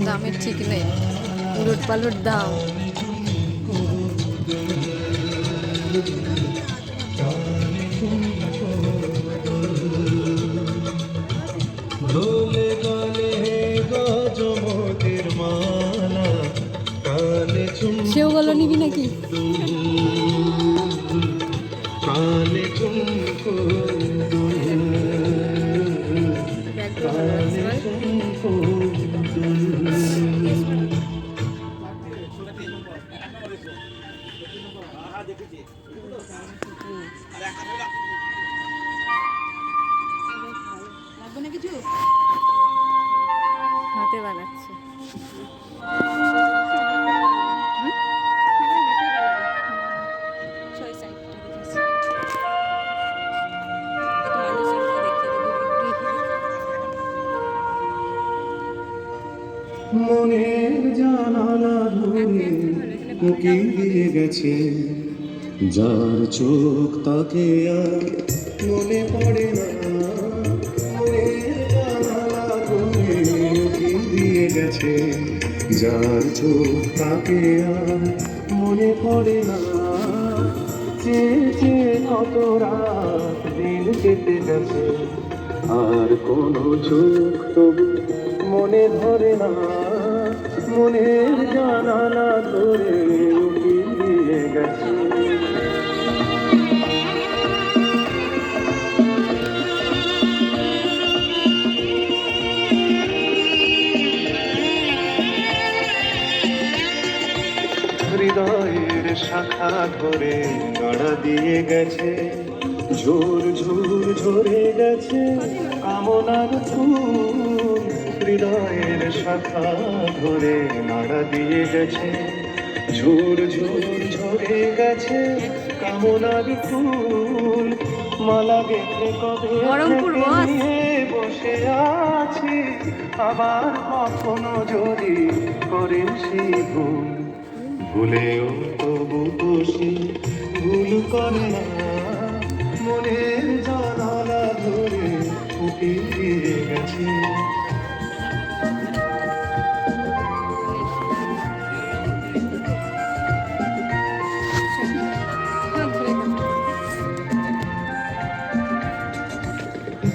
দামের ঠিক নেই, উলট পালট দাম। সেওগুলো নিবি নাকি? হাতে বানাচ্ছে। মনের জানালা ধরে উকি দিয়ে গেছে, যার চোখ তাকে আর মনে পড়ে না। মনের জানালা ধরে উকি দিয়ে গেছে, যার চোখ তাকে আর মনে পড়ে না। চেয়ে চেয়ে কত রাত দিন কেটে গেছে, আর কোনো চোখ তবু মনে ধরে না। মনের জানালা ধরে উকি দিয়ে গেছে। হৃদয়ের শাখা ধরে নাড়া দিয়ে গেছে, ঝোর ঝোর ঝরে গেছে কামনার ফুল। হৃদয়ের শাখা ধরে নাড়া দিয়ে গেছে, ঝোর ঝোর ঝরে গেছে কামনার ফুল। মালা গেঁথে কবে নিয়ে বসে আছি, আবার কখনো যদি করে সেই ভুল। ভুলেও তবু বসে ভুল করে না। মনের জানালা ধরে উকি দিয়ে গেছে।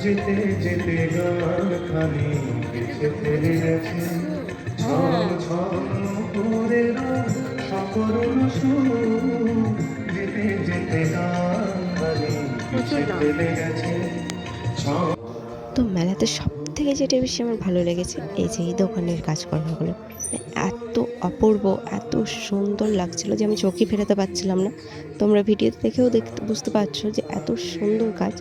যেতে যেতে গান খালি বেঁচে ফেলে গেছে, ঝল ঝল করে সকল সুর। যেতে যেতে গান খালি বেঁচে ফেলে গেছে। তো মেলাতে সব থেকে যেটা বেশি আমার ভালো লেগেছে এই যে এই দোকানের কাজকর্মগুলো, এত অপূর্ব, এত সুন্দর লাগছিল যে আমি চোখই ফেরাতে পারছিলাম না। তোমরা ভিডিওতে দেখেও বুঝতে পারছো যে এত সুন্দর কাজ।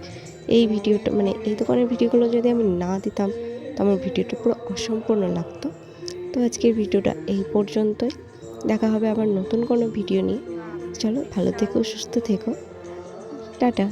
এই ভিডিওটা মানে এই দোকানের ভিডিওগুলো যদি আমি না দিতাম তো আমার ভিডিওটা পুরো অসম্পূর্ণ লাগতো। তো আজকের ভিডিওটা এই পর্যন্তই। দেখা হবে আবার নতুন কোনো ভিডিও নিয়ে। চলো, ভালো থেকো, সুস্থ থেকো, টাটা।